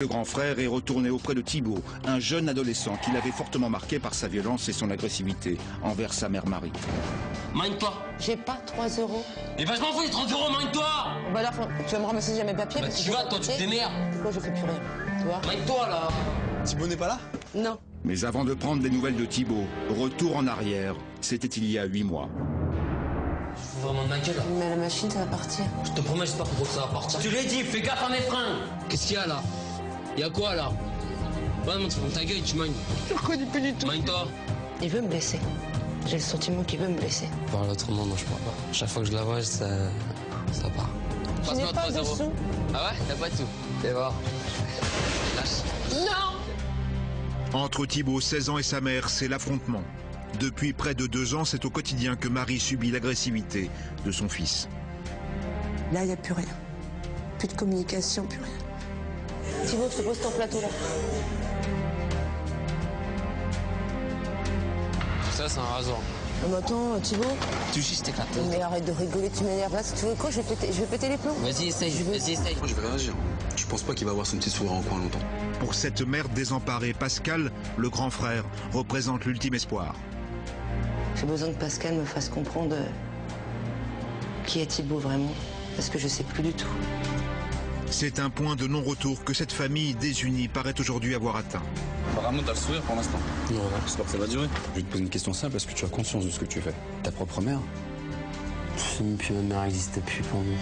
Le grand frère est retourné auprès de Thibaut, un jeune adolescent qui l'avait fortement marqué par sa violence et son agressivité envers sa mère Marie. Magne-toi. J'ai pas 3 euros. Et bah je m'en fous les 30 euros, magne-toi. Bah alors, tu vas me ramasser déjà mes papiers. Bah tu vas, toi tu te démerdes. Pourquoi je fais plus rien? Tu vois? Magne-toi là. Thibaut n'est pas là? Non. Mais avant de prendre des nouvelles de Thibaut, retour en arrière, c'était il y a 8 mois. Je fous vraiment de ma gueule là. Mais la machine, ça va partir. Je te promets, j'espère pas que ça va partir. Tu l'ai dit, fais gaffe à mes fringues. Qu'est-ce qu'il y a là? Y'a quoi là? Ouais, montre ta gueule, tu magnes. Je le connais plus du tout. Magne-toi. Il veut me blesser. J'ai le sentiment qu'il veut me blesser. Parle autrement, non, je crois pas. Chaque fois que je la vois, ça part. Tu n'es pas de sous. Ah ouais? T'as pas de sous? Fais voir. Lâche. Non! Entre Thibaut, 16 ans, et sa mère, c'est l'affrontement. Depuis près de 2 ans, c'est au quotidien que Marie subit l'agressivité de son fils. Là, il n'y a plus rien. Plus de communication, plus rien. Thibaut, je te pose ton plateau là. Ça, c'est un rasoir. Mais attends, Thibaut. Tu juste t'éclates. Mais arrête de rigoler, tu m'énerves. Là, si tu veux quoi, je vais péter les plombs. Vas-y, essaye, vas-y, essaye. Moi, je vais réagir. Je pense pas qu'il va avoir son petit sourire en coin longtemps. Pour cette mère désemparée, Pascal, le grand frère, représente l'ultime espoir. J'ai besoin que Pascal me fasse comprendre qui est Thibaut vraiment. Parce que je sais plus du tout. C'est un point de non-retour que cette famille désunie paraît aujourd'hui avoir atteint. Apparemment, t'as le sourire pour l'instant. Non, J'espère que ça va durer. Je vais te poser une question simple. Est-ce que tu as conscience de ce que tu fais? Ta propre mère? je sais même plus, ma mère n'existait plus pour nous.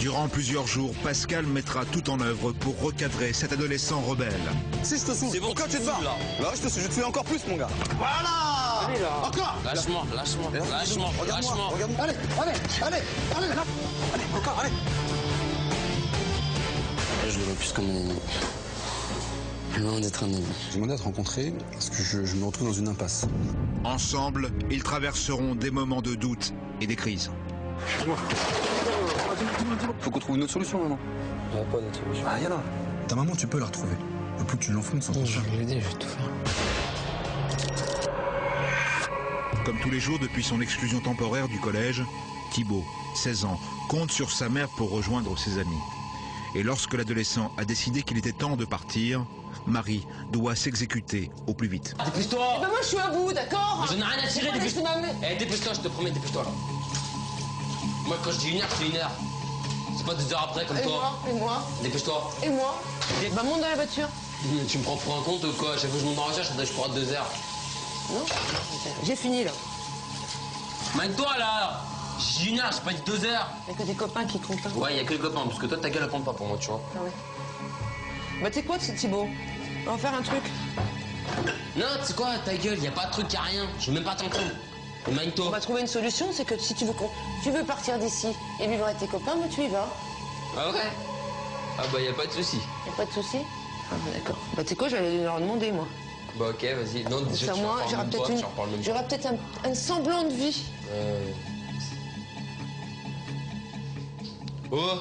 Durant plusieurs jours, Pascal mettra tout en œuvre pour recadrer cet adolescent rebelle. Si je te souffle, C'est bon, pourquoi tu tu te bats? saoules, là. Là, je te fais encore plus, mon gars. Voilà. Allez, là. Encore. Lâche-moi. Regarde-moi. Allez, là. Allez, encore, allez. Je le vois plus comme un ennemi. Loin d'être un ennemi. J'ai demandé à te rencontrer parce que je me retrouve dans une impasse. Ensemble, ils traverseront des moments de doute et des crises. Faut qu'on trouve une autre solution maintenant. Il n'y a pas d'autre solution. Ah, y'en a. Ta maman, tu peux la retrouver. Le plus que tu l'enfonces sans Je vais l'aider, je vais tout faire. Comme tous les jours depuis son exclusion temporaire du collège, Thibaut, 16 ans, compte sur sa mère pour rejoindre ses amis. Et lorsque l'adolescent a décidé qu'il était temps de partir, Marie doit s'exécuter au plus vite. Dépousse-toi. Eh ben moi, je suis à bout, d'accord? Je n'ai rien à tirer, dépousse-toi. Eh, dépousse-toi, je te promets, dépousse-toi là. Moi, quand je dis 1 heure, c'est 1 heure. C'est pas 2 heures après comme toi. Et moi? Dépousse-toi. Et moi? Bah, monte dans la voiture. Tu me prends pour un compte ou quoi? Chaque fois que je monte dans la voiture, je pourrais 2 heures. Non? J'ai fini, là. Magne-toi là. J'ai dit 1 heure, j'ai pas dit 2 heures. Il y a que des copains qui comptent. Hein. Ouais, y a que les copains, parce que toi, ta gueule, elle compte pas pour moi, tu vois. Ah ouais. Bah, tu sais quoi, Thibaut? On va faire un truc. Non, tu sais quoi, ta gueule, y a pas de truc, y a rien. Je veux même pas t'entendre. Et On magne-toi. va trouver une solution, c'est que si tu veux partir d'ici et vivre avec tes copains, bah, tu y vas. Ah ouais? Ah bah, y a pas de souci. Y a pas de souci? Ah, d'accord. Bah, tu sais quoi, j'allais leur demander, moi. Bah, ok, vas-y. Non, déjà, Ça, tu moi, reparles même pas, tu reparles même pas. j'aurai peut-être un semblant de vie. Oh!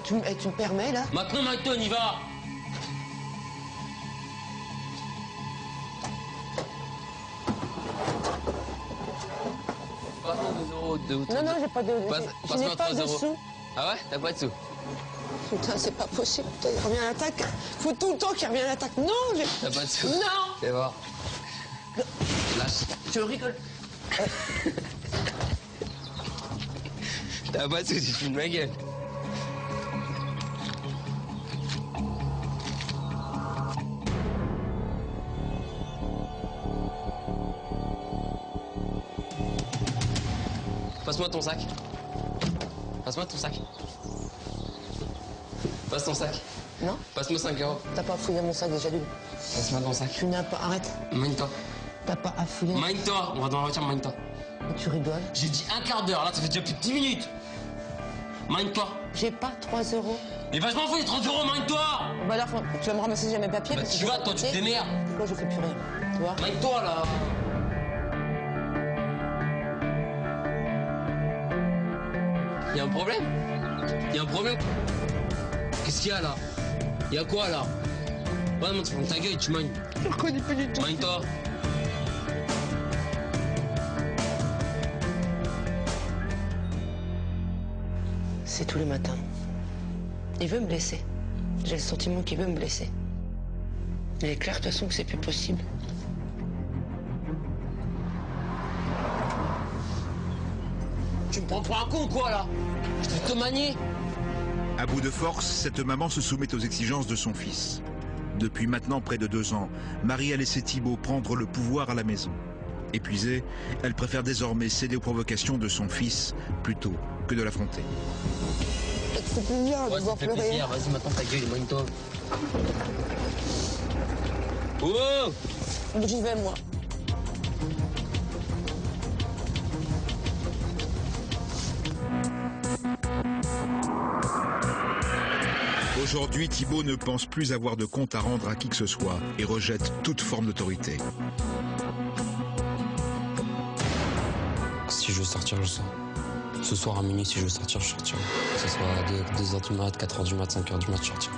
Tu me permets, là? Maintenant, magne-toi, on y va! Passe-moi 2 euros de Non, non, j'ai pas de... je n'ai Passe-moi pas 3 de euros. sous. Ah ouais? T'as pas de sous? Putain, c'est pas possible. Putain, il revient à l'attaque. Faut tout le temps qu'il revienne à l'attaque. Non, T'as pas de sous? Non! Fais voir. Lâche. Tu rigoles. T'as pas de sous, tu te fous de ma gueule. Passe-moi ton sac. Passe-moi ton sac. Passe ton sac. Non? Passe-moi 5 euros. T'as pas fouillé mon sac déjà d'une. Passe-moi ton sac. Tu n'as pas... Arrête. Magne-toi. T'as pas à fouiller. Magne-toi. On va dans la voiture, magne-toi. Tu rigoles. J'ai dit un quart d'heure, là ça fait déjà plus de 10 minutes. Magne-toi. J'ai pas 3 euros. Et bah je m'en fous les 30 euros, magne-toi. Bah alors, tu vas me ramasser déjà mes papiers. Bah parce que tu je vas, vais toi, tu te péter. démerdes. Pourquoi je fais plus rien? Tu vois? Magne-toi là. Y'a un problème? Y'a un problème? Qu'est-ce qu'il y a là? Y'a quoi là? Ouais, non, tu fermes ta gueule et tu magnes. Je le connais plus du tout. Magne-toi. C'est tous les matins. Il veut me blesser. J'ai le sentiment qu'il veut me blesser. Il est clair de toute façon que c'est plus possible. Tu me prends pour un con ou quoi là? Je te te manier. À bout de force, cette maman se soumet aux exigences de son fils. Depuis maintenant près de 2 ans, Marie a laissé Thibaut prendre le pouvoir à la maison. Épuisée, elle préfère désormais céder aux provocations de son fils plutôt que de l'affronter. Ça fait plaisir de voir pleurer. Plaisir. Vas-y, maintenant ta gueule, éloigne-toi. Oh! J'y vais, moi. Aujourd'hui, Thibaut ne pense plus avoir de compte à rendre à qui que ce soit et rejette toute forme d'autorité. Si je veux sortir, je sors. Ce soir à minuit, si je veux sortir, je sortirai. Que ce soit à 2h du mat, 4h du mat, 5h du mat, je sortirai.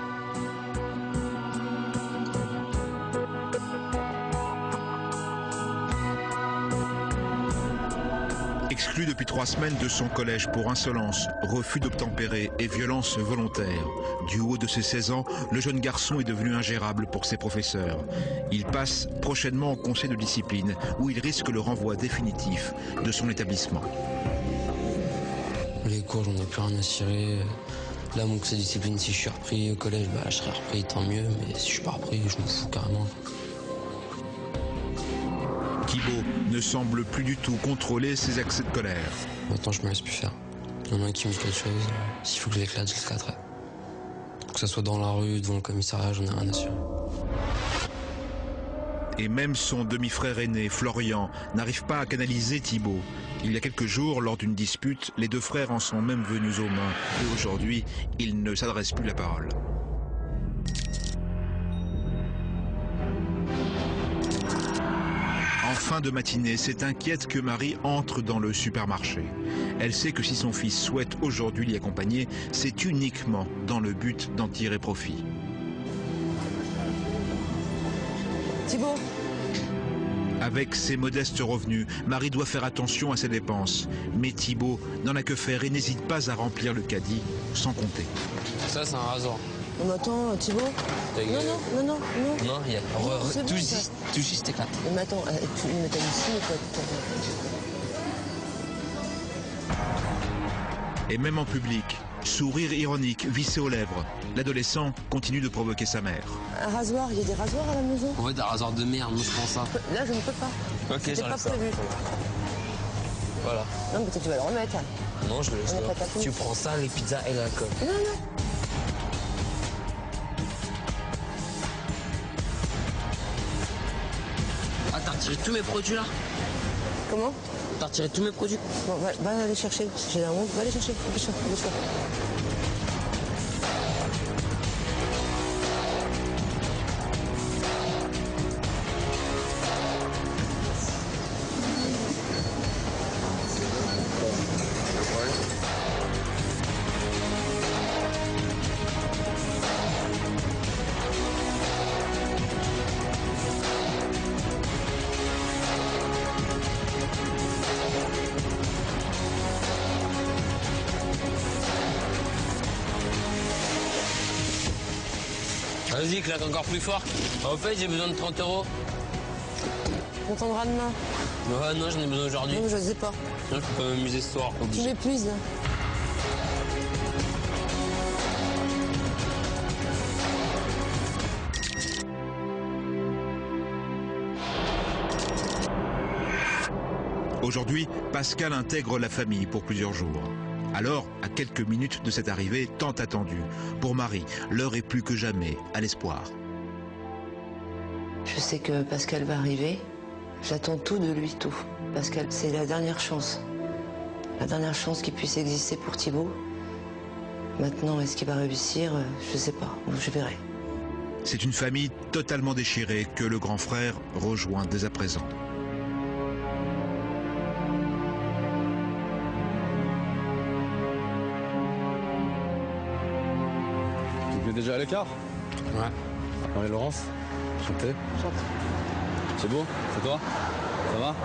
Exclu depuis 3 semaines de son collège pour insolence, refus d'obtempérer et violence volontaire. Du haut de ses 16 ans, le jeune garçon est devenu ingérable pour ses professeurs. Il passe prochainement au conseil de discipline où il risque le renvoi définitif de son établissement. Les cours, j'en ai plus rien à cirer. Là, mon conseil de discipline, si je suis repris au collège, bah, je serai repris, tant mieux. Mais si je suis pas repris, je m'en fous carrément. Thibaut ne semble plus du tout contrôler ses accès de colère. Maintenant, je me laisse plus faire. Il y en a un qui me dit quelque chose, s'il faut que je l'éclate, je l'éclaterai. Que ce soit dans la rue, devant le commissariat, j'en ai rien à cirer. Et même son demi-frère aîné, Florian, n'arrive pas à canaliser Thibaut. Il y a quelques jours, lors d'une dispute, les 2 frères en sont même venus aux mains. Et aujourd'hui, ils ne s'adressent plus la parole. En fin de matinée, c'est inquiète que Marie entre dans le supermarché. Elle sait que si son fils souhaite aujourd'hui l'y accompagner, c'est uniquement dans le but d'en tirer profit. Thibaut. Avec ses modestes revenus, Marie doit faire attention à ses dépenses. Mais Thibaut n'en a que faire et n'hésite pas à remplir le caddie sans compter. Ça, c'est un rasoir. On attend, Thibaut. Non. Non, il y a... C'est bon, tout juste t'éclate. Mais attends, tu me mets ici ou quoi? Et même en public, sourire ironique vissé aux lèvres, l'adolescent continue de provoquer sa mère. Un rasoir, il y a des rasoirs à la maison? Ouais, des rasoirs de merde, moi je prends ça. Là, je ne peux pas. Ok, c'était pas prévu. Voilà. Non, mais tu vas le remettre. Non, je le laisse là. Tu prends ça, les pizzas et l'alcool. Non. Ah, t'as retiré tous mes produits là? Comment? T'as retiré tous mes produits? Bon, va aller chercher. J'ai la honte. Va aller chercher. Dépêche-toi. Vas-y, claque encore plus fort. Au fait, j'ai besoin de 30 €. On t'entendra demain. Ouais, non, j'en ai besoin aujourd'hui. Non, je sais pas. Non, je peux pas m'amuser ce soir. Tu m'épuises, là. Aujourd'hui, Pascal intègre la famille pour plusieurs jours. Alors, à quelques minutes de cette arrivée tant attendue, pour Marie, l'heure est plus que jamais à l'espoir. Je sais que Pascal va arriver. J'attends tout de lui, tout. Pascal, c'est la dernière chance. La dernière chance qu'il puisse exister pour Thibaut. Maintenant, est-ce qu'il va réussir? Je sais pas. Je verrai. C'est une famille totalement déchirée que le grand frère rejoint dès à présent. Tu es déjà à l'écart? Ouais. Marie-Laurence, chantez. C'est beau? C'est toi? Ça va?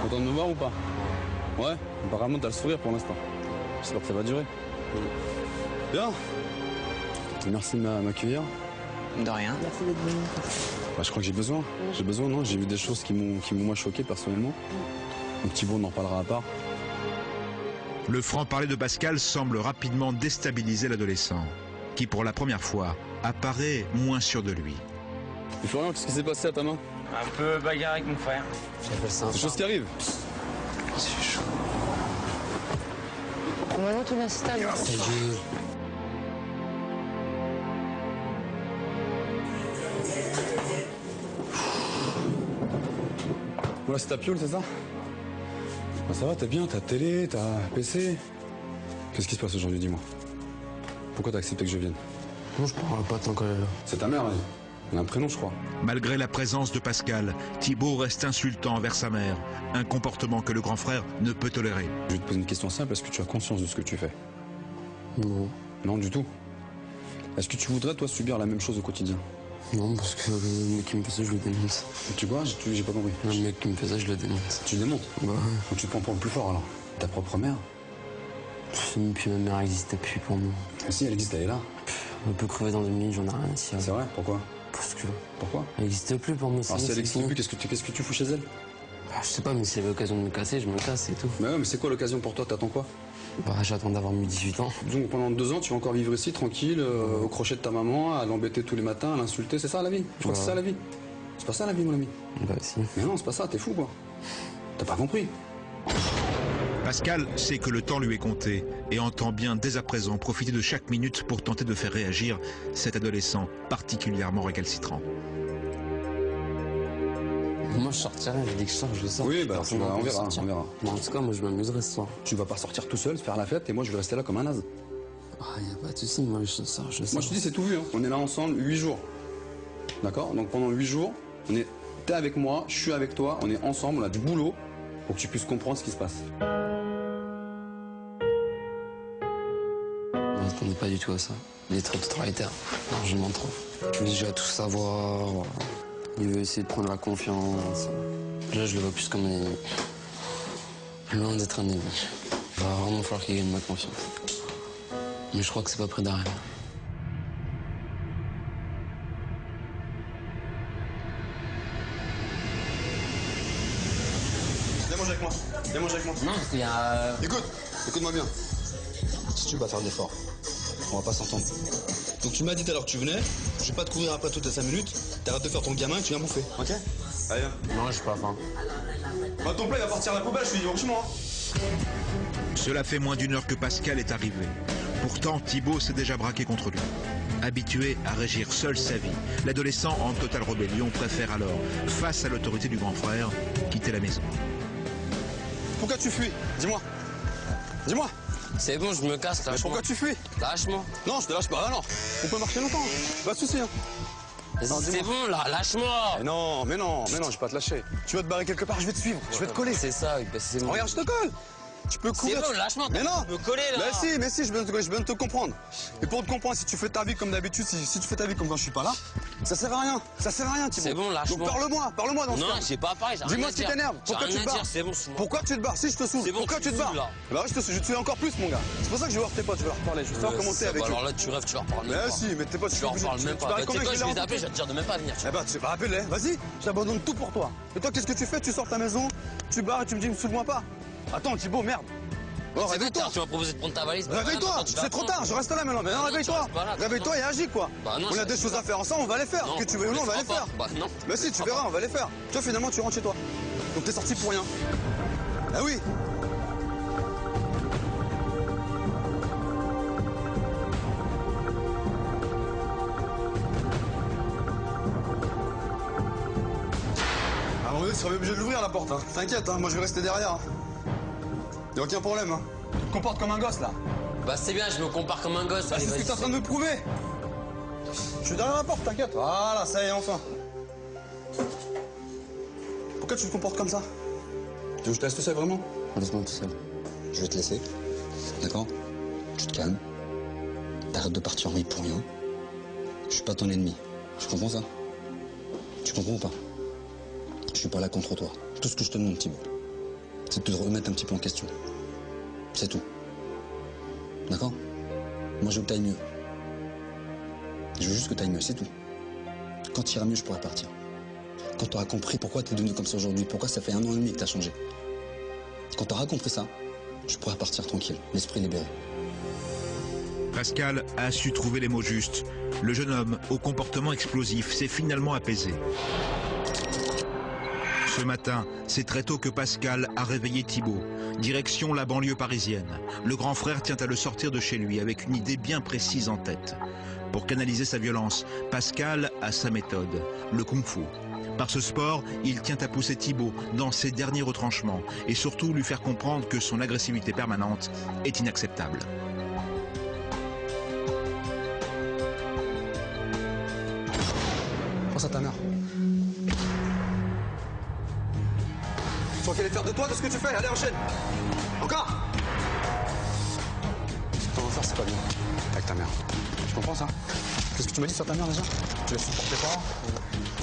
Content de me voir ou pas? Ouais? Apparemment, t'as le sourire pour l'instant. J'espère que ça va durer. Bien? Merci de m'accueillir. De rien. Merci d'être venu. Bah, je crois que j'ai besoin. J'ai besoin, non? J'ai vu des choses qui m'ont moi choqué personnellement. Mon petit bout, on en parlera à part. Le franc-parler de Pascal semble rapidement déstabiliser l'adolescent, qui pour la première fois apparaît moins sûr de lui. Et Florian, qu'est-ce qui s'est passé à ta main? Un peu bagarre avec mon frère. J'appelle ça un C'est des choses qui arrivent. C'est chaud. Maintenant, tu l'installes. Ta gueule. Voilà, c'est ta pioule, c'est ça? Bah, ça va, t'es bien, t'as télé, t'as PC. Qu'est-ce qui se passe aujourd'hui, dis-moi? Pourquoi t'as accepté que je vienne? Non, je parle pas tant qu'elle est là. C'est ta mère, elle. Elle a un prénom, je crois. Malgré la présence de Pascal, Thibaut reste insultant envers sa mère, un comportement que le grand frère ne peut tolérer. Je vais te poser une question simple, est-ce que tu as conscience de ce que tu fais? Non. Non, du tout. Est-ce que tu voudrais, toi, subir la même chose au quotidien? Non, parce que le mec qui me fait ça, je le démonte. Tu vois, j'ai pas compris. Le mec qui me fait ça, je le démonte. Tu démontes? Bah ouais. Donc tu te prends pour le plus fort, alors? Ta propre mère? Puis ma mère existait plus pour moi. Ah, si, elle existe, elle est là. On peut crever dans 2 minutes, j'en ai rien à cirer. C'est vrai? Pourquoi? Parce que Pourquoi? elle n'existe plus pour moi. Alors si elle c'est existe fini. plus, qu'est-ce que tu fous chez elle? Bah, je sais pas, mais si elle a l'occasion de me casser, je me casse, c'est tout. Mais ouais, mais c'est quoi l'occasion pour toi? T'attends quoi? Bah, j'attends d'avoir mes 18 ans. Donc pendant 2 ans, tu vas encore vivre ici, tranquille, au crochet de ta maman, à l'embêter tous les matins, à l'insulter, c'est ça la vie? Je crois que c'est ça la vie. C'est pas ça la vie, mon ami. Bah si. Mais non, c'est pas ça, t'es fou, quoi. T'as pas compris. Pascal sait que le temps lui est compté et entend bien dès à présent profiter de chaque minute pour tenter de faire réagir cet adolescent particulièrement récalcitrant. Moi, je sortirai, j'ai dit que je sors, je sors. Oui, bah Personne on ne peut verra, sortir. on verra. Bon, en tout cas, moi, je m'amuserai ce soir. Tu vas pas sortir tout seul, faire la fête, et moi je vais rester là comme un naze. Ah, y a pas de soucis, moi, je sors, je sors. Moi je te dis, c'est tout vu, hein. On est là ensemble 8 jours. D'accord? Donc pendant 8 jours, t'es avec moi, je suis avec toi, on est ensemble, on a du boulot pour que tu puisses comprendre ce qui se passe. Je m'attendais pas du tout à ça. Il est très totalitaire, largement trop. Je me dis, j'ai à tout savoir. Voilà. Il veut essayer de prendre la confiance. Là, je le vois plus comme un ennemi. Loin d'être un ennemi. Il va vraiment falloir qu'il gagne ma confiance. Mais je crois que c'est pas près d'arriver. Viens manger avec moi. Viens manger avec moi. Non, parce qu'il y a... Écoute-moi bien. Si tu vas faire de l'effort, on va pas s'entendre. Donc tu m'as dit tout à l'heure que tu venais, je vais pas te courir après toutes les 5 minutes, t'arrêtes de faire ton gamin et tu viens bouffer, ok? Allez, viens. Non, j'ai pas faim. Bah ton plat il va partir à la poubelle, je suis franchement. Cela fait moins d'1 heure que Pascal est arrivé. Pourtant, Thibaut s'est déjà braqué contre lui. Habitué à régir seul sa vie, l'adolescent en totale rébellion préfère alors, face à l'autorité du grand frère, quitter la maison. Pourquoi tu fuis? Dis-moi. Dis-moi. C'est bon, je me casse, Mais lâche-moi. pourquoi tu fuis? Lâche-moi. Non, je te lâche pas, ah non. On peut marcher longtemps, pas de soucis. Hein. Non, C'est dis-moi. bon, là, lâche-moi. Mais non, je vais pas te lâcher. Tu vas te barrer quelque part, je vais te suivre, je vais te coller. C'est ça, bah, c'est bon. Regarde, je te colle. Tu peux C'est courir. bon, lâche-moi. Mais non. Me coller, là. Mais si, je viens de te comprendre. Et pour te comprendre, si tu fais ta vie comme d'habitude, si tu fais ta vie comme quand je suis pas là, ça sert à rien. Ça sert à rien, Thibaut. C'est bon, lâche-moi. Donc parle-moi dans ce Non, cas. j'ai pas parlé, j'ai rien Dis-moi à ce qui dire. t'énerve. J'ai Pourquoi tu rien te à barres? dire, c'est bon, c'est moi. Pourquoi tu te barres? Si je te saoule. C'est bon, Pourquoi tu te barres? là. Bah oui, je te saoule encore plus, mon gars. C'est pour ça que je vais voir tes potes, je vais leur parler. Je vais savoir comment t'es avec eux. Alors là, tu rêves, tu leur parles même Mais pas. si, mais tes potes, Tu leur parles même pas. paries Tu sais combien quoi, que je vais les les appeler, je vais te dire de même pas venir. Eh bah, tu sais pas, appelle-les. Vas-y, j'abandonne tout pour toi. Et toi, qu'est-ce que tu fais? Tu sors de ta maison, tu barres et tu me dis, ne saoule-moi pas. Attends, Thibaut, merde. Oh, C'est réveille-toi. bon, tu m'as proposé de prendre ta valise. Réveille-toi, c'est trop tard, je reste là maintenant. Mais non, Non, réveille-toi. tu restes pas là, Réveille-toi et agis, quoi. Bah non, On a je des reste choses là. à faire ensemble, on va les faire. Non, Que tu veux ou non, on va les feras faire. pas. Bah non. Bah si, tu verras, on va les faire. Tu vois, finalement, tu rentres chez toi. Donc t'es sorti pour rien. Ah oui. À un moment donné, tu seras obligé de l'ouvrir la porte. Hein. T'inquiète, hein, moi je vais rester derrière. Hein. Y'a aucun problème. Hein. Tu te comportes comme un gosse là. Bah c'est bien, je me compare comme un gosse. Bah, Allez, c'est ce que vas-y. t'es en train de me prouver. Je suis derrière la porte, t'inquiète. Voilà, ça y est, enfin. Pourquoi tu te comportes comme ça? Tu veux que je te laisse tout seul, vraiment? Laisse-moi tout seul. Je vais te laisser. D'accord? Tu te calmes. T'arrêtes de partir en vrille pour rien. Je suis pas ton ennemi. Tu comprends ça? Tu comprends ou pas? Je suis pas là contre toi. Tout ce que je te demande, Thibaut, c'est de te remettre un petit peu en question. C'est tout. D'accord? Moi, je veux que t'ailles mieux. Je veux juste que tu ailles mieux, c'est tout. Quand tu iras mieux, je pourrai partir. Quand tu auras compris pourquoi tu es devenu comme ça aujourd'hui, pourquoi ça fait 1 an et demi que tu as changé. Quand tu auras compris ça, je pourrai partir tranquille, l'esprit libéré. Pascal a su trouver les mots justes. Le jeune homme, au comportement explosif, s'est finalement apaisé. Ce matin, c'est très tôt que Pascal a réveillé Thibaut. Direction la banlieue parisienne. Le grand frère tient à le sortir de chez lui avec une idée bien précise en tête. Pour canaliser sa violence, Pascal a sa méthode, le kung-fu. Par ce sport, il tient à pousser Thibaut dans ses derniers retranchements et surtout lui faire comprendre que son agressivité permanente est inacceptable. Pense à ta mère. Tu crois qu'elle est fière de toi, de ce que tu fais? Allez, enchaîne. Encore. Ce que tu vas faire, c'est pas bien. Avec ta mère. Tu comprends ça? Qu'est-ce que tu m'as dit sur ta mère déjà? Tu l'as supporté pas?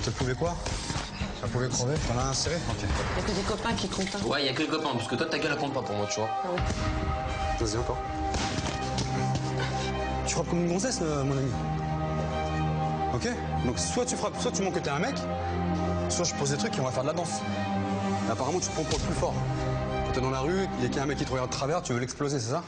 Tu pouvais quoi? Ça pouvait crever? T'en as inséré? Ok. Il n'y a que des copains qui comptent. Ouais, il y a que les copains, parce que toi, ta gueule, elle compte pas pour moi, tu vois. Ah ouais. Vas-y, encore. Tu frappes comme une gonzesse, mon ami. Ok? Donc soit tu frappes, soit tu montres que t'es un mec, soit je pose des trucs et on va faire de la danse. Et apparemment, tu te prends pour le plus fort. Quand t'es dans la rue, il y a qu'un mec qui te regarde de travers, tu veux l'exploser, c'est ça?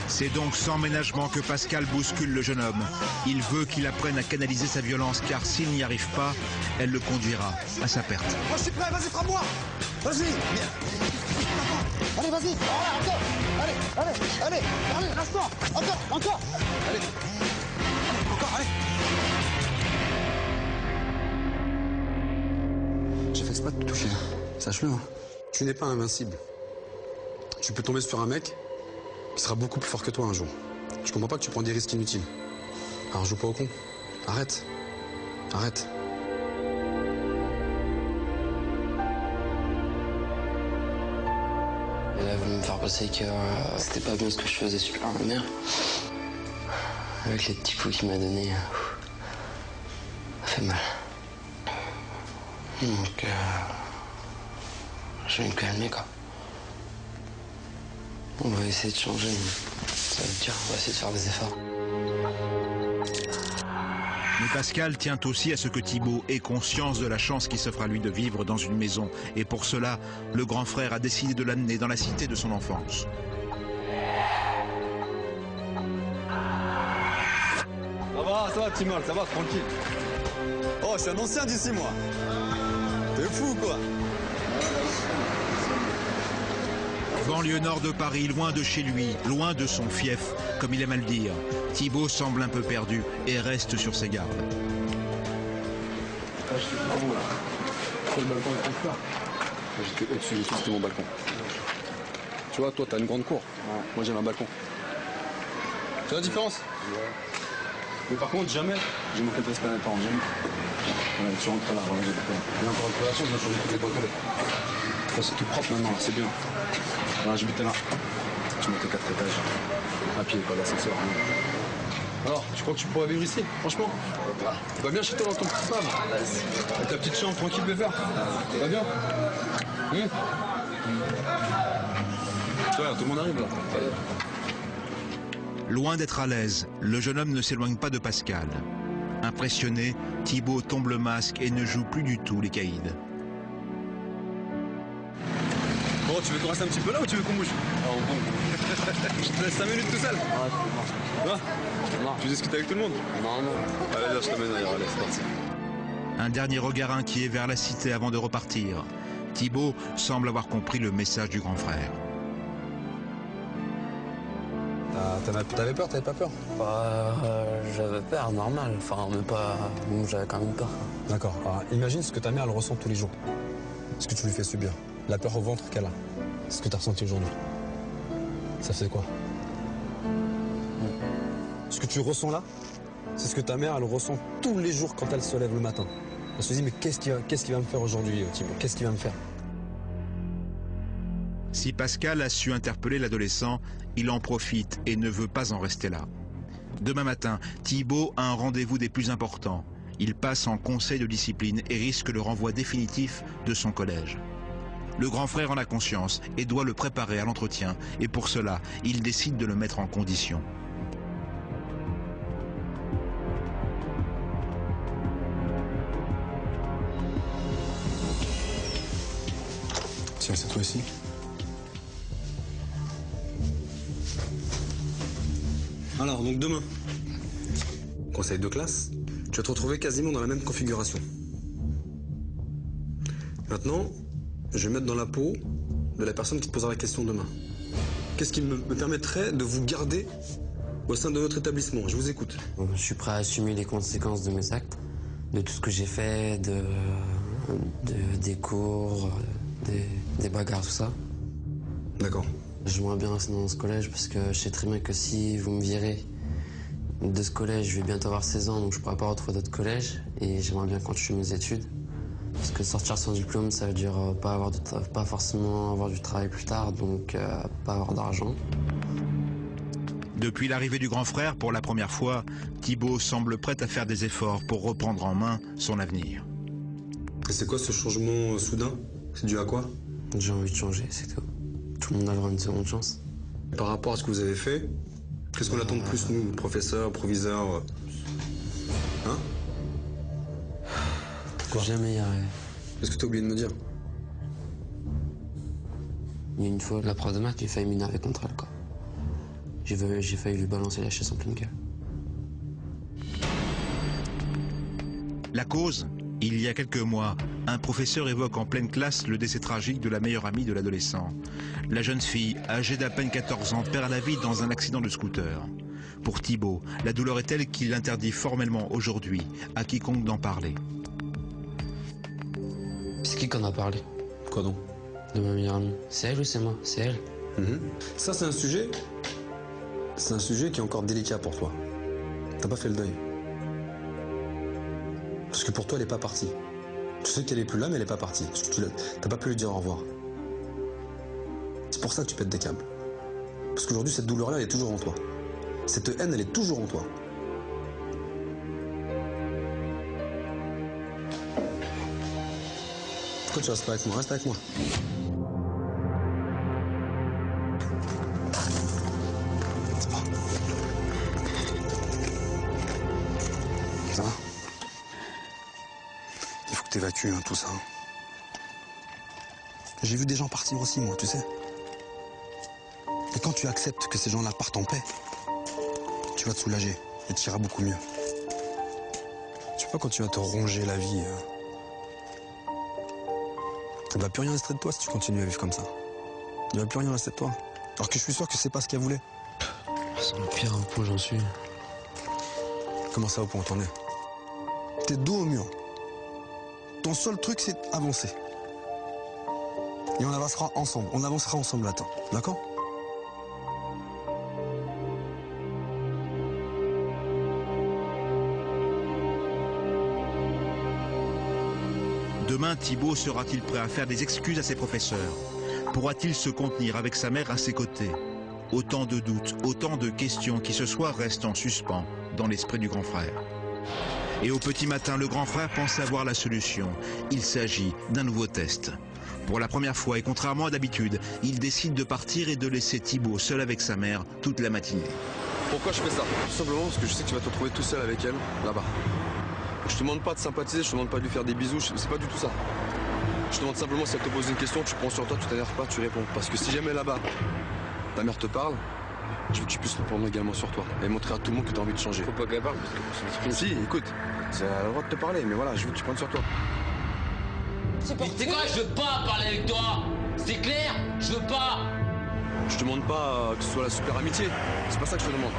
C'est donc sans ménagement que Pascal bouscule le jeune homme. Il veut qu'il apprenne à canaliser sa violence car s'il n'y arrive pas, elle le conduira à sa perte. Moi je suis prêt, vas-y, frappe-moi! Vas-y! Allez, vas-y! Voilà, encore! Allez, lâche-toi! Encore! Allez! Encore, allez! J'ai fait exprès de te toucher, sache-le. Hein. Tu n'es pas invincible. Tu peux tomber sur un mec qui sera beaucoup plus fort que toi un jour. Je comprends pas que tu prends des risques inutiles. Alors joue pas au con. Arrête. Elle a voulu me faire passer que c'était pas bien ce que je faisais super ma mère. Avec les petits coups qu'il m'a donné, ça fait mal. Donc, je vais me calmer, quoi. On va essayer de changer, ça veut dire on va essayer de faire des efforts. Mais Pascal tient aussi à ce que Thibaut ait conscience de la chance qui s'offre à lui de vivre dans une maison. Et pour cela, le grand frère a décidé de l'amener dans la cité de son enfance. Ça va, Timol, ça va, tranquille. Oh, je suis un ancien d'ici, moi. T'es fou, quoi. Banlieue nord de Paris, loin de chez lui, loin de son fief, comme il aime à le dire. Thibaut semble un peu perdu et reste sur ses gardes. Sur le balcon de ton frère. J'étais au-dessus de tout, c'était mon balcon. Tu vois, toi, t'as une grande cour. Ouais. Moi, j'ai un balcon. Tu vois la différence? Ouais. Mais par contre, jamais j'ai manqué de respect à mes parents, jamais. Ouais, tu rentres là, voilà, j'ai pas peur. Il y a encore une relation, je dois changer toutes les toilettes. Ça, c'est tout propre maintenant, c'est bien. Voilà, j'habitais là. Je montais 4 étages. À pied, pas d'ascenseur. Alors, tu crois que tu pourrais vivre ici, franchement? Tu vas bien chez toi dans ton petit pub? Avec ta petite chambre tranquille, bébé? Tu vas bien? Tu vois, tout le monde arrive là. Loin d'être à l'aise, le jeune homme ne s'éloigne pas de Pascal. Impressionné, Thibaut tombe le masque et ne joue plus du tout les caïds. Bon, tu veux qu'on reste un petit peu là ou tu veux qu'on bouge? Je te laisse 5 minutes tout seul. Non. Tu discutes avec tout le monde? Non. Allez, là, je t'amène ailleurs, allez, c'est parti. Un dernier regard inquiet vers la cité avant de repartir. Thibaut semble avoir compris le message du grand frère. T'avais peur, t'avais pas peur? J'avais peur, normal. Enfin, mais pas... Bon, j'avais quand même peur. D'accord. Alors, imagine ce que ta mère, elle ressent tous les jours. Ce que tu lui fais subir. La peur au ventre qu'elle a. Ce que t'as ressenti aujourd'hui. Ça fait quoi? Ce que tu ressens là, c'est ce que ta mère, elle ressent tous les jours quand elle se lève le matin. Elle se dit, mais qu'est-ce qu'il va me faire aujourd'hui, Thibaut? Qu'est-ce qu'il va me faire? Si Pascal a su interpeller l'adolescent, il en profite et ne veut pas en rester là. Demain matin, Thibaut a un rendez-vous des plus importants. Il passe en conseil de discipline et risque le renvoi définitif de son collège. Le grand frère en a conscience et doit le préparer à l'entretien. Et pour cela, il décide de le mettre en condition. Tiens, c'est toi ici. Alors, donc demain, conseil de classe, tu vas te retrouver quasiment dans la même configuration. Maintenant, je vais me mettre dans la peau de la personne qui te posera la question demain. Qu'est-ce qui me permettrait de vous garder au sein de notre établissement? Je vous écoute. Je suis prêt à assumer les conséquences de mes actes, de tout ce que j'ai fait, des cours, des bagarres, tout ça. D'accord. J'aimerais bien rester dans ce collège parce que je sais très bien que si vous me virez de ce collège, je vais bientôt avoir 16 ans, donc je ne pourrai pas retrouver d'autres collèges. Et j'aimerais bien continuer mes études. Parce que sortir sans diplôme, ça veut dire pas forcément avoir du travail plus tard, donc pas avoir d'argent. Depuis l'arrivée du grand frère, pour la première fois, Thibaut semble prêt à faire des efforts pour reprendre en main son avenir. Et c'est quoi ce changement soudain? C'est dû à quoi? J'ai envie de changer, c'est tout. Tout le monde a le droit à une seconde chance. Par rapport à ce que vous avez fait, qu'est-ce qu'on attend de plus, nous, professeurs, proviseurs? Hein? Quoi? Jamais y arriver. Qu'est-ce que tu as oublié de me dire? Il y a une fois, la prof de maths, j'ai failli m'énerver contre elle, quoi. J'ai failli lui balancer la chaise en pleine gueule. La cause? Il y a quelques mois, un professeur évoque en pleine classe le décès tragique de la meilleure amie de l'adolescent. La jeune fille, âgée d'à peine 14 ans, perd la vie dans un accident de scooter. Pour Thibaut, la douleur est telle qu'il interdit formellement aujourd'hui à quiconque d'en parler. C'est qui qu'on a parlé? Quoi donc? De ma meilleure amie. C'est elle ou c'est moi? C'est elle. Ça, c'est un sujet qui est encore délicat pour toi. T'as pas fait le deuil. Parce que pour toi, elle est pas partie. Tu sais qu'elle est plus là, mais elle est pas partie. Parce que t'as pas pu lui dire au revoir. C'est pour ça que tu pètes des câbles. Parce qu'aujourd'hui, cette douleur-là, elle est toujours en toi. Cette haine, elle est toujours en toi. Pourquoi tu restes pas avec moi? Reste avec moi. Ça va? Il faut que t'évacues tout ça. J'ai vu des gens partir aussi, moi, tu sais. Et quand tu acceptes que ces gens-là partent en paix, tu vas te soulager et tu iras beaucoup mieux. Tu sais pas quand tu vas te ronger la vie. Ça ne va plus rien rester de toi si tu continues à vivre comme ça. Il ne va plus rien rester de toi. Alors que je suis sûr que c'est pas ce qu'elle voulait. C'est le pire point, j'en suis. Comment ça, au point où t'en es? T'es dos au mur. Ton seul truc, c'est avancer. Et on avancera ensemble. On avancera ensemble là-dedans. D'accord? Demain, Thibaut sera-t-il prêt à faire des excuses à ses professeurs? Pourra-t-il se contenir avec sa mère à ses côtés? Autant de doutes, autant de questions qui ce soir restent en suspens dans l'esprit du grand frère. Et au petit matin, le grand frère pense avoir la solution. Il s'agit d'un nouveau test. Pour la première fois, et contrairement à d'habitude, il décide de partir et de laisser Thibaut seul avec sa mère toute la matinée. Pourquoi je fais ça? Tout simplement parce que je sais que tu vas te retrouver tout seul avec elle, là-bas. Je te demande pas de sympathiser, je te demande pas de lui faire des bisous, c'est pas du tout ça. Je te demande simplement si elle te pose une question, tu prends sur toi, tu t'énerves pas, tu réponds. Parce que si jamais là-bas, ta mère te parle, je veux que tu puisses répondre également sur toi et montrer à tout le monde que tu as envie de changer. Faut pas qu'elle parle parce que Si, écoute, elle a le droit de te parler, mais voilà, je veux que tu prennes sur toi. C'est quoi, je veux pas parler avec toi. C'est clair, je veux pas. Je te demande pas que ce soit la super amitié, c'est pas ça que je te demande.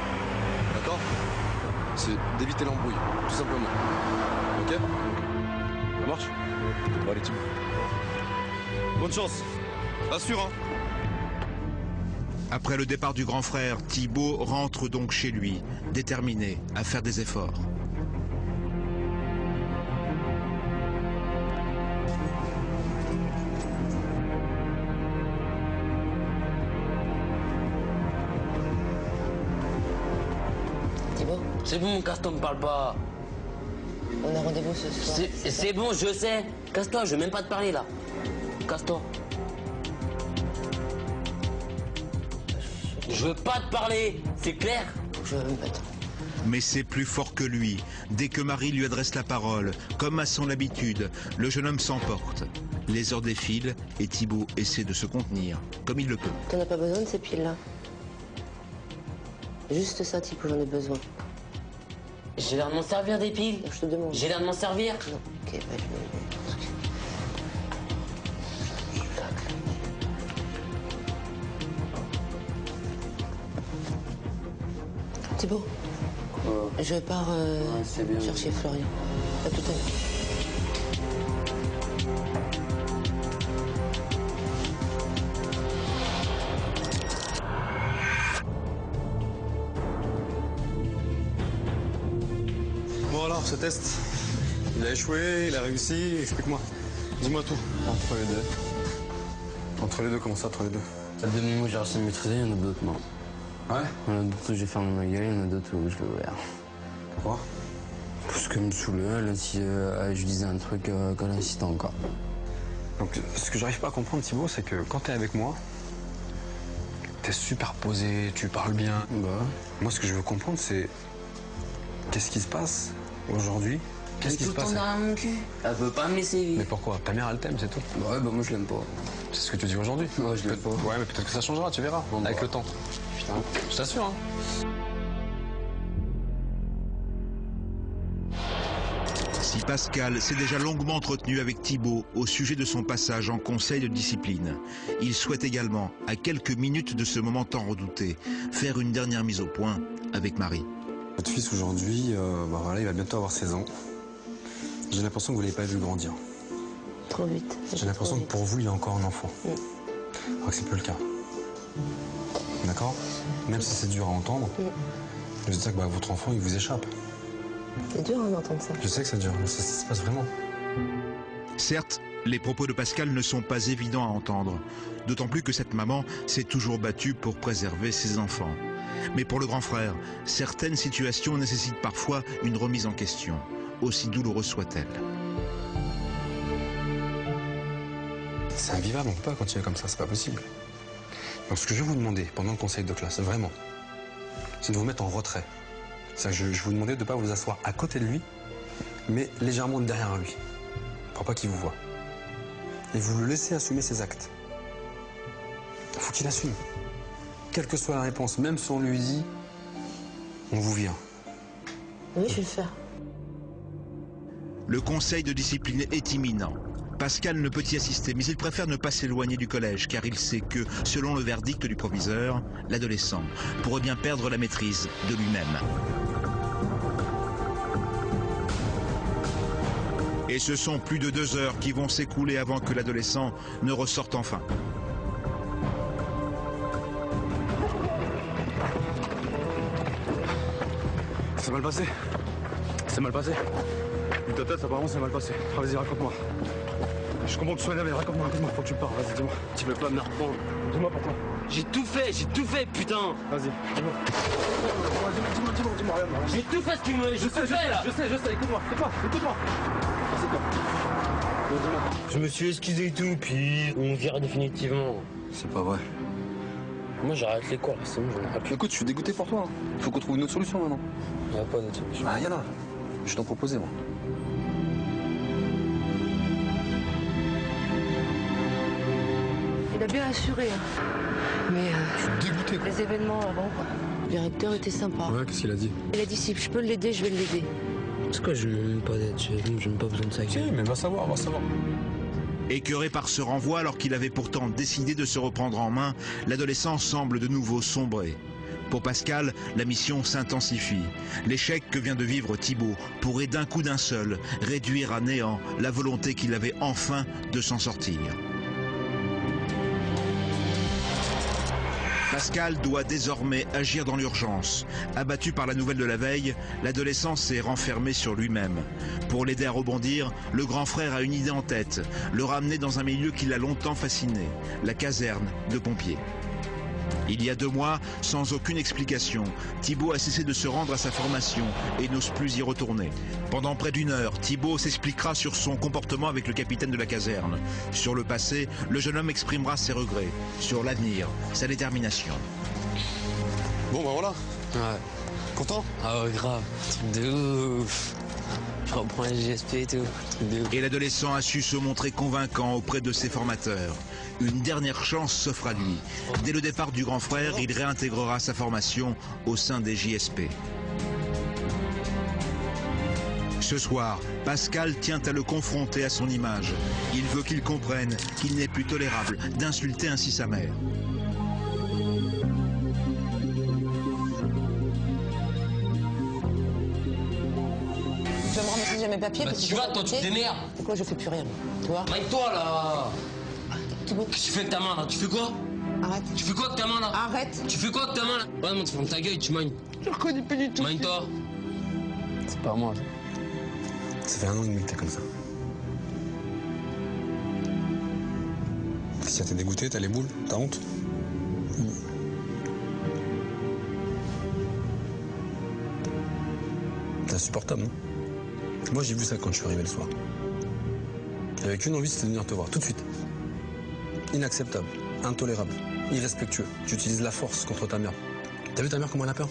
D'accord? C'est d'éviter l'embrouille, tout simplement. Ok? Ça marche? Bon, allez, Thibaut. Bonne chance. Assure, hein? Après le départ du grand frère, Thibaut rentre donc chez lui, déterminé à faire des efforts. Thibaut, C'est bon, casse-toi, me parle pas. on a rendez-vous ce soir. C'est bon, je sais. Casse-toi, je veux même pas te parler là. Casse-toi. Je veux pas te parler, c'est clair? Je veux me battre. Mais c'est plus fort que lui. Dès que Marie lui adresse la parole, comme à son habitude, le jeune homme s'emporte. Les heures défilent et Thibaut essaie de se contenir, comme il le peut. T'en as pas besoin de ces piles-là. Juste ça, Thibaut, j'en ai besoin. J'ai l'air de m'en servir des piles. Je te demande. J'ai l'air de m'en servir. Non, ok, bah, je vais... Thibaut, je pars chercher Florian. À tout à l'heure. Bon alors, ce test, il a échoué, il a réussi, explique-moi. Dis-moi tout. Entre les deux. Entre les deux, comment ça, entre les deux? Il y a des moments où j'ai réussi à me maîtriser, il y en a d'autres non. Ouais? Il y en a d'autres où j'ai fermé ma gueule, il y en a d'autres où je l'ai ouvert. Pourquoi? Parce qu'elle me saoulait, là, si je disais un truc, qu'elle insistait encore. Donc, ce que j'arrive pas à comprendre, Thibaut, c'est que quand t'es avec moi, t'es super posé, tu parles bien. Bah. Moi, ce que je veux comprendre, c'est qu'est-ce qui se passe aujourd'hui? Qu'est-ce qui se passe? Dans mon cul. Elle veut pas me laisser vivre. Mais pourquoi? Ta mère, elle t'aime, c'est tout. Ouais, bah moi je l'aime pas. C'est ce que tu dis aujourd'hui? Ouais, je l'aime pas. Ouais, mais peut-être que ça changera, tu verras, Bon, avec bah. le temps. Putain. Je t'assure, hein. Si Pascal s'est déjà longuement entretenu avec Thibaut au sujet de son passage en conseil de discipline, il souhaite également, à quelques minutes de ce moment tant redouté, faire une dernière mise au point avec Marie. Votre fils aujourd'hui, bah voilà, il va bientôt avoir 16 ans. J'ai l'impression que vous ne l'avez pas vu grandir. Trop vite. J'ai l'impression que pour vous, il est encore un enfant. Alors que c'est plus le cas. D'accord? Même si c'est dur à entendre, je veux dire que votre enfant, il vous échappe. C'est dur d'entendre ça. Je sais que c'est dur, mais ça se passe vraiment. Certes, les propos de Pascal ne sont pas évidents à entendre, d'autant plus que cette maman s'est toujours battue pour préserver ses enfants. Mais pour le grand frère, certaines situations nécessitent parfois une remise en question, aussi douloureuse soit-elle. C'est invivable, on ne peut pas continuer comme ça, c'est pas possible. Donc ce que je vais vous demander pendant le conseil de classe, vraiment, c'est de vous mettre en retrait. C'est-à-dire que je vous demandais de ne pas vous asseoir à côté de lui, mais légèrement derrière lui, pour pas qu'il vous voie. Et vous le laissez assumer ses actes. Il faut qu'il assume. Quelle que soit la réponse, même si on lui dit, on vous vire. Oui, je vais le faire. Le conseil de discipline est imminent. Pascal ne peut y assister, mais il préfère ne pas s'éloigner du collège, car il sait que, selon le verdict du proviseur, l'adolescent pourrait bien perdre la maîtrise de lui-même. Et ce sont plus de 2 heures qui vont s'écouler avant que l'adolescent ne ressorte enfin. C'est mal passé. C'est mal passé. Vu ta tête, apparemment, c'est mal passé. Ah, vas-y, raconte-moi. Je comprends que tu sois énervé, raconte-moi, faut que tu me parles, vas-y, dis-moi. Tu peux pas me répondre. Dis-moi pourquoi. J'ai tout fait, putain. Vas-y, dis-moi. Dis-moi, regarde. J'ai tout fait ce que tu me... Je sais, écoute-moi, écoute-moi. C'est quoi? Dis-moi. Je me suis excusé et tout, puis on vire définitivement. C'est pas vrai. Moi j'arrête les cours, c'est bon, j'en ai plus. Écoute, je suis dégoûté pour toi. Faut qu'on trouve une autre solution maintenant. Il n'y a pas d'autre solution. Ah, y'en a. Je vais t'en proposer, moi. Il a bien assuré, hein. Mais Je suis dégoûté, quoi. les événements avant, quoi. Le directeur était sympa. Ouais, qu'est-ce qu'il a dit? Il a dit si je peux l'aider, je vais l'aider. C'est quoi, je n'ai pas d'aide, je n'ai pas besoin de ça. Si, mais va savoir. Écœuré par ce renvoi alors qu'il avait pourtant décidé de se reprendre en main, l'adolescent semble de nouveau sombrer. Pour Pascal, la mission s'intensifie. L'échec que vient de vivre Thibaut pourrait d'un coup d'un seul réduire à néant la volonté qu'il avait enfin de s'en sortir. Pascal doit désormais agir dans l'urgence. Abattu par la nouvelle de la veille, l'adolescent s'est renfermé sur lui-même. Pour l'aider à rebondir, le grand frère a une idée en tête, le ramener dans un milieu qui l'a longtemps fasciné, la caserne de pompiers. Il y a 2 mois, sans aucune explication, Thibaut a cessé de se rendre à sa formation et n'ose plus y retourner. Pendant près d'1 heure, Thibaut s'expliquera sur son comportement avec le capitaine de la caserne. Sur le passé, le jeune homme exprimera ses regrets. Sur l'avenir, sa détermination. Bon, bah voilà. Ouais. Content? Ah ouais, grave. Truc de ouf. Je reprends les GSP et tout. Truc de ouf. Et l'adolescent a su se montrer convaincant auprès de ses formateurs. Une dernière chance s'offre à lui. Dès le départ du grand frère, il réintégrera sa formation au sein des JSP. Ce soir, Pascal tient à le confronter à son image. Il veut qu'il comprenne qu'il n'est plus tolérable d'insulter ainsi sa mère. Tu vas me ramasser déjà mes papiers? Bah parce que tu vas, toi, tu te démerdes. Pourquoi je fais plus rien, tu vois? Maille-toi, là. Thibaut, Qu'est-ce que tu fais avec ta main, là? Tu fais quoi? arrête. Tu fais quoi avec ta main, là? Arrête. Tu fais quoi avec ta main, là? Ouais, non, tu fermes ta gueule, tu magnes. Je reconnais plus du tout. Magne-toi. C'est pas moi. Ça fait 1 an et demi que t'es comme ça. Si t'es dégoûté, t'as les boules, t'as honte. C'est insupportable, non? Moi, j'ai vu ça quand je suis arrivé le soir. J'avais qu'une envie, c'était de venir te voir, tout de suite. Inacceptable, intolérable, irrespectueux. Tu utilises la force contre ta mère. T'as vu ta mère comment elle a peur?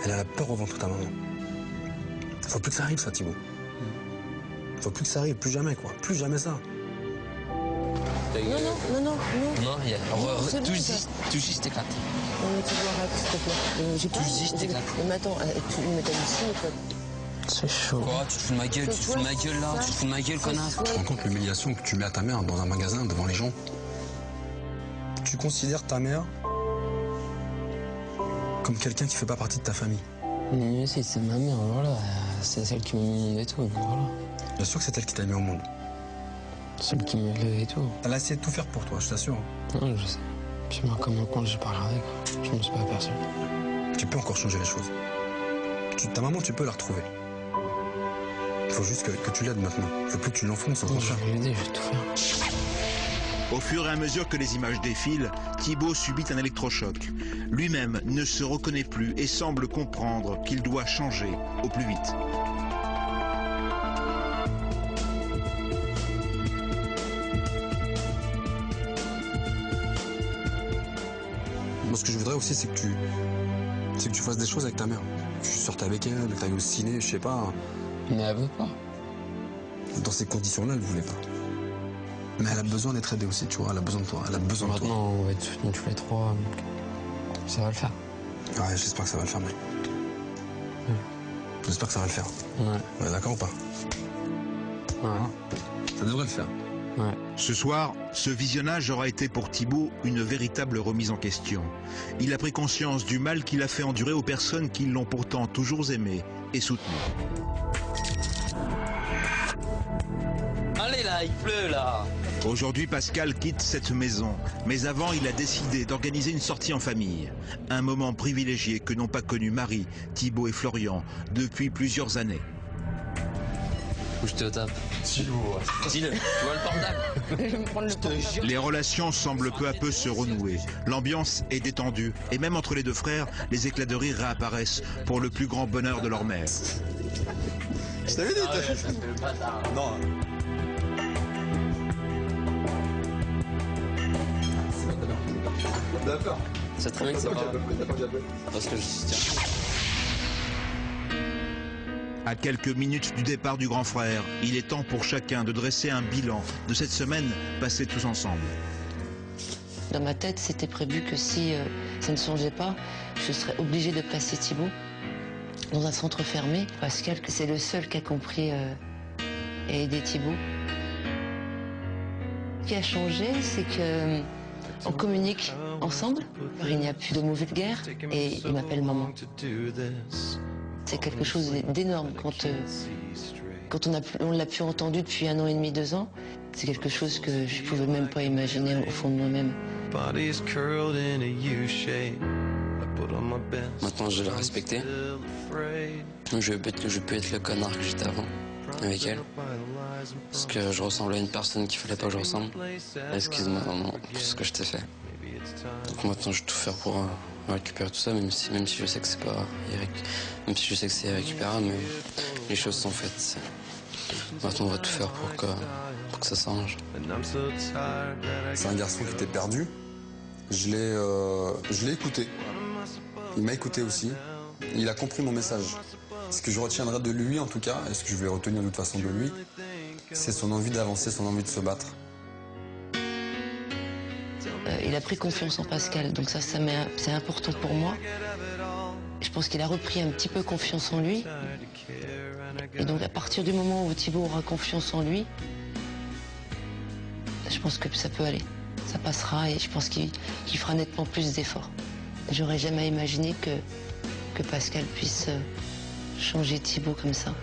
Elle a la peur au ventre de ta maman. Faut plus que ça arrive, ça, Thibaut. Faut plus que ça arrive, plus jamais, quoi. Plus jamais ça. Non. Non, il y a. c'est bon, Touche ça. 10, touche 10, t'éclates. Non, mais Thibaut, arrête, s'il te plaît. J'ai pas... Tu dis, je t'éclate. Mais attends, mais t'as dit si, quoi. C'est chaud. Quoi? Tu te fous de ma gueule, tu te fous de ma gueule, là? Tu te fous de ma gueule, connasse? Tu te rends compte l'humiliation que tu mets à ta mère dans un magasin, devant les gens? Tu considères ta mère comme quelqu'un qui fait pas partie de ta famille? Mais si, c'est ma mère, voilà. C'est celle qui m'a mis au monde et tout, donc voilà. Bien sûr que c'est elle qui t'a mis au monde. Celle qui m'a élevé et tout. Elle a essayé de tout faire pour toi, je t'assure. Non, je sais. Puis moi, comment quand j'ai pas regardé, quoi. Je me suis pas aperçu. Tu peux encore changer les choses. Ta maman, tu peux la retrouver. Il faut juste que tu l'aides maintenant. Il faut plus que tu l'enfonces, au Je contraire. vais l'aider, je vais tout faire. Au fur et à mesure que les images défilent, Thibaut subit un électrochoc. Lui-même ne se reconnaît plus et semble comprendre qu'il doit changer au plus vite. Moi, ce que je voudrais aussi, c'est que tu fasses des choses avec ta mère. Que tu sortes avec elle, que tu ailles au ciné, je sais pas. Mais elle veut pas. Dans ces conditions-là, elle voulait pas. Mais elle a besoin d'être aidée aussi, tu vois. Elle a besoin de toi. Elle a besoin de toi. Maintenant, on va être soutenus tous les trois, donc ça va le faire. Ouais, j'espère que ça va le faire, mec. J'espère que ça va le faire. Ouais. On est d'accord ou pas? Ouais. Ça devrait le faire. Ouais. Ce soir, ce visionnage aura été pour Thibaut une véritable remise en question. Il a pris conscience du mal qu'il a fait endurer aux personnes qui l'ont pourtant toujours aimé et soutenu. Allez, là, il pleut, là. Aujourd'hui, Pascal quitte cette maison, mais avant, il a décidé d'organiser une sortie en famille. Un moment privilégié que n'ont pas connu Marie, Thibaut et Florian depuis plusieurs années. Ou je te tape. Dis-le, tu vois le portable? Je vais me prendre le portable. Les relations semblent peu à peu se renouer. L'ambiance est détendue et même entre les deux frères, les éclats de rire réapparaissent pour le plus grand bonheur de leur mère. Je t'avais dit, Non. D'accord. C'est très bien que c'est pas. Parce que je tiens. À quelques minutes du départ du grand frère, il est temps pour chacun de dresser un bilan de cette semaine passée tous ensemble. Dans ma tête, c'était prévu que si ça ne changeait pas, je serais obligée de placer Thibaut dans un centre fermé. Pascal, c'est le seul qui a compris et aidé Thibaut. Ce qui a changé, c'est que on communique ensemble. Il n'y a plus de mots vulgaires et il m'appelle maman. C'est quelque chose d'énorme quand on l'a plus entendu depuis 1 an et demi, 2 ans. C'est quelque chose que je pouvais même pas imaginer au fond de moi-même. Maintenant, je l'ai respecté. Je peux être le connard que j'étais avant avec elle. Parce que je ressemble à une personne qu'il fallait pas que je ressemble. Excuse-moi maman, tout ce que je t'ai fait. Donc maintenant, je vais tout faire pour récupérer tout ça, même si je sais que c'est pas même si je sais que c'est irrécupérable, mais les choses sont faites. Maintenant, on va tout faire pour que ça s'arrange. C'est un garçon qui était perdu. Je l'ai écouté. Il m'a écouté aussi. Il a compris mon message. Ce que je retiendrai de lui, en tout cas, et ce que je vais retenir de toute façon de lui, c'est son envie d'avancer, son envie de se battre. Il a pris confiance en Pascal, donc ça c'est important pour moi. Je pense qu'il a repris un petit peu confiance en lui. Et donc à partir du moment où Thibaut aura confiance en lui, je pense que ça peut aller. Ça passera et je pense qu'il fera nettement plus d'efforts. J'aurais jamais imaginé que Pascal puisse changer Thibaut comme ça.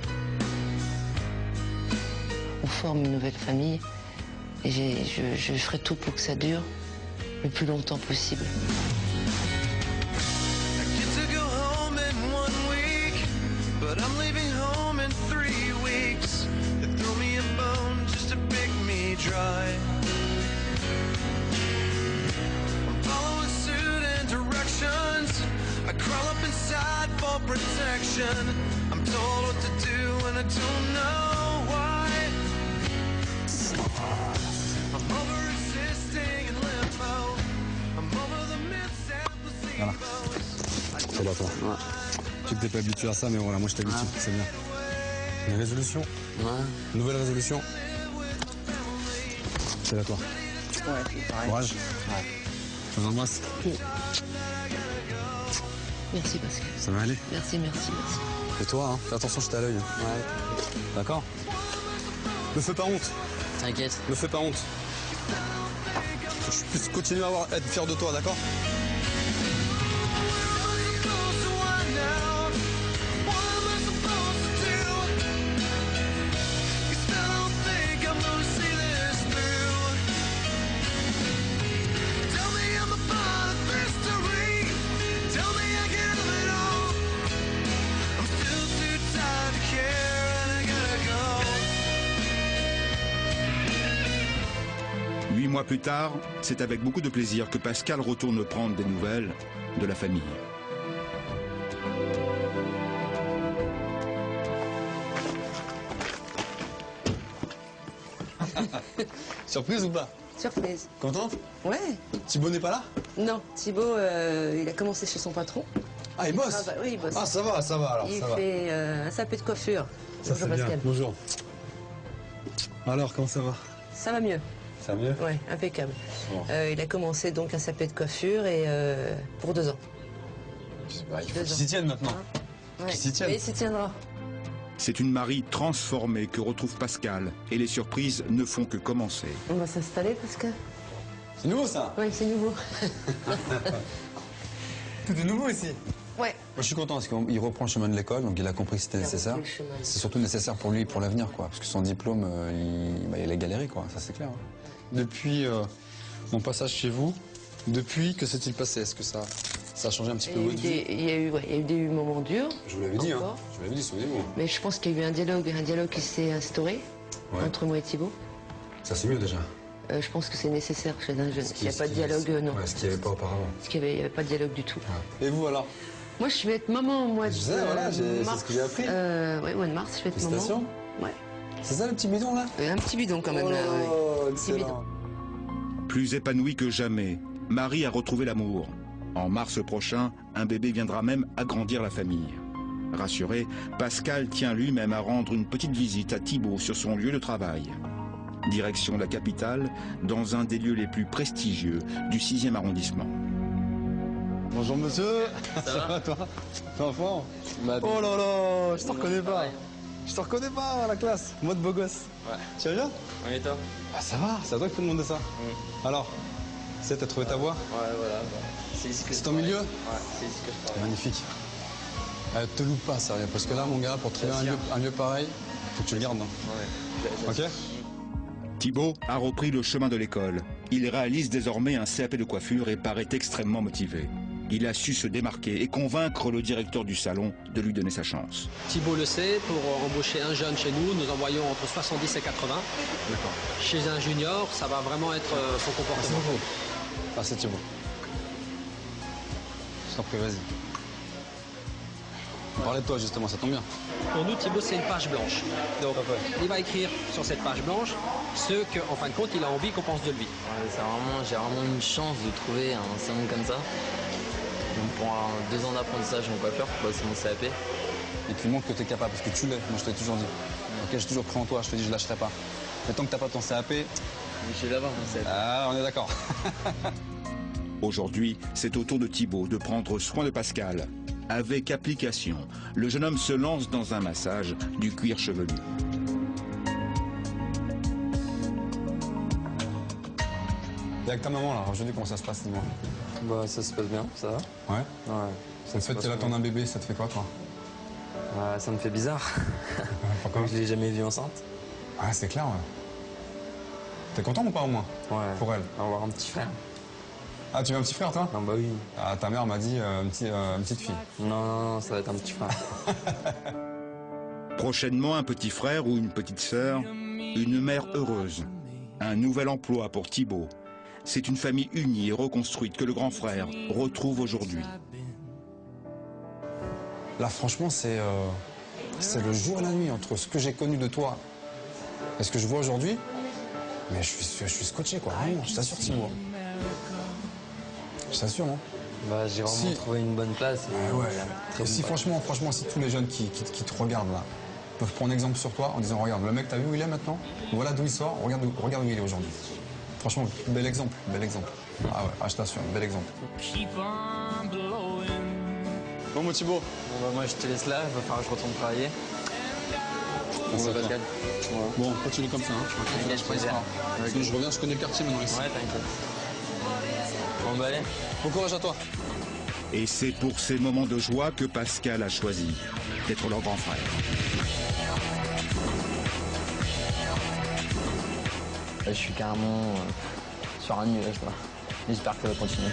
On forme une nouvelle famille et je ferai tout pour que ça dure le plus longtemps possible. I'm told what to do and I don't know why. I'm over existing in limbo. I'm over the myths and placebos. C'est là, toi. Ouais. Tu t'es pas habitué à ça, mais voilà, moi je t'habitue, c'est bien. Une résolution? Ouais. Nouvelle résolution? C'est là, toi. Ouais, courage. Ouais. Je vous embrasse. Merci Pascal. Ça va aller? Merci, merci, merci. Et toi, hein, fais attention, j'étais à l'œil. Ouais. D'accord? Ne fais pas honte. T'inquiète. Ne fais pas honte. Que je puisse continuer à être fier de toi, d'accord? Mois plus tard, c'est avec beaucoup de plaisir que Pascal retourne prendre des nouvelles de la famille. Surprise ou pas? Surprise. Contente? Ouais. Thibaut n'est pas là? Non, Thibaut, il a commencé chez son patron. Ah, il bosse? Oui, il bosse. Ah, ça va alors. Il ça va. fait un sapé de coiffure. Ça, bonjour c'est Pascal. bien. Bonjour. Alors, comment ça va? Ça va mieux. Ça va mieux? Ouais, impeccable. Bon. Il a commencé donc un sapé de coiffure et pour 2 ans. Bah, il faut qu'il s'y tienne maintenant. Ouais. Qu'il s'y tienne. Mais il s'y tiendra. C'est une Marie transformée que retrouve Pascal et les surprises ne font que commencer. On va s'installer Pascal. C'est nouveau ça? Oui, c'est nouveau. Tout est nouveau ici? Ouais. Moi, je suis content parce qu'il reprend le chemin de l'école, donc il a compris que c'était nécessaire. C'est surtout nécessaire pour lui, pour l'avenir, quoi. Parce que son diplôme, il a galéré, quoi. Ça, c'est clair. Hein. Depuis mon passage chez vous, que s'est-il passé? Est-ce que ça a changé un petit peu votre vie? Il y a eu des moments durs. Je vous l'avais dit, hein. Je vous l'avais dit, souvenez-vous. Mais je pense qu'il y a eu un dialogue qui s'est instauré entre moi et Thibaut. Ça, c'est mieux déjà. Je pense que c'est nécessaire chez un jeune. S'il n'y a pas de dialogue, non. Ouais, ce qu'il n'y avait pas auparavant. Parce qu'il n'y avait pas de dialogue du tout. Ouais. Et vous alors? Moi, je vais être maman au mois de mars. C'est ce que j'ai appris. Oui, au mois de mars, je vais être maman. Félicitations. Ouais. C'est ça le petit bidon là? Un petit bidon quand même. Oh, là, ouais. Petit bidon. Plus épanouie que jamais, Marie a retrouvé l'amour. En mars prochain, un bébé viendra même agrandir la famille. Rassuré, Pascal tient lui-même à rendre une petite visite à Thibaut sur son lieu de travail. Direction la capitale, dans un des lieux les plus prestigieux du 6e arrondissement. Bonjour monsieur. Ça va toi? T'es en forme? Oh là là, je te reconnais pas. Je te reconnais pas à la classe. Moi de beau gosse. Ouais. Tu vas bien? Oui, et toi? Ah ça va, c'est à toi qu'il faut demander ça. Alors, t'as trouvé ta voie? Ouais, voilà. C'est ici que c'est ton milieu? Ouais, c'est ici que je travaille. Magnifique. Te loupe pas, sérieux, parce que là, mon gars, pour trouver un lieu pareil, faut que tu le gardes. Ouais. Ok? Thibaut a repris le chemin de l'école. Il réalise désormais un CAP de coiffure et paraît extrêmement motivé. Il a su se démarquer et convaincre le directeur du salon de lui donner sa chance. Thibaut le sait, pour embaucher un jeune chez nous, nous envoyons entre 70 et 80. D'accord. Chez un junior, ça va vraiment être son comportement. C'est Thibaut. Je t'en prie, vas-y. On parlait de toi justement, ça tombe bien. Pour nous, Thibaut, c'est une page blanche. Donc, il va écrire sur cette page blanche ce qu'en fin de compte, il a envie qu'on pense de lui. Ouais, j'ai vraiment une chance de trouver un salon comme ça. on me prend 2 ans d'apprentissage en coiffeur pour passer mon CAP. Et puis montre que t'es capable, parce que tu l'es, moi je t'ai toujours dit. Ok, j'ai toujours cru en toi, je te dis je lâcherai pas. Mais tant que t'as pas ton CAP... Je vais l'avoir mon CAP. Ah, on est d'accord. Aujourd'hui, c'est au tour de Thibaut de prendre soin de Pascal. Avec application, le jeune homme se lance dans un massage du cuir chevelu. Et avec ta maman là, aujourd'hui comment ça se passe, dis-moi? Bah ça se passe bien, ça va. Ouais? Ouais. Le fait qu'elle attende un bébé, ça te fait quoi toi? Ça me fait bizarre. Pourquoi? Je l'ai jamais vue enceinte. Ah c'est clair, ouais. T'es content ou pas au moins? Ouais. Pour elle? Avoir un petit frère. Ah tu veux un petit frère toi? Non bah oui. Ah ta mère m'a dit une petite fille. Non, ça va être un petit frère. Prochainement, un petit frère ou une petite sœur, une mère heureuse, un nouvel emploi pour Thibaut. C'est une famille unie et reconstruite que le grand frère retrouve aujourd'hui. Là franchement c'est le jour et la nuit entre ce que j'ai connu de toi et ce que je vois aujourd'hui. Mais je suis scotché quoi, vraiment, je t'assure Thibaut. Je t'assure, non? Bah j'ai vraiment trouvé une bonne place. Et ouais. Très Et si franchement, si tous les jeunes qui te regardent là peuvent prendre exemple sur toi en disant regarde, le mec t'as vu où il est maintenant? Voilà d'où il sort, regarde où il est aujourd'hui. Franchement, bel exemple, bel exemple. Ah ouais, je t'assure, bel exemple. Bon mon Thibaut. Bon bah moi je te laisse là, il va falloir que je retourne travailler. Merci à toi. Pascal. Ouais. Bon, continue comme ça, hein. Parce que je reviens, je connais le quartier maintenant ici. Ouais, t'inquiète. Bon bah allez. Bon courage à toi. Et c'est pour ces moments de joie que Pascal a choisi d'être leur grand frère. Je suis carrément sur un nuage là. J'espère que ça va continuer.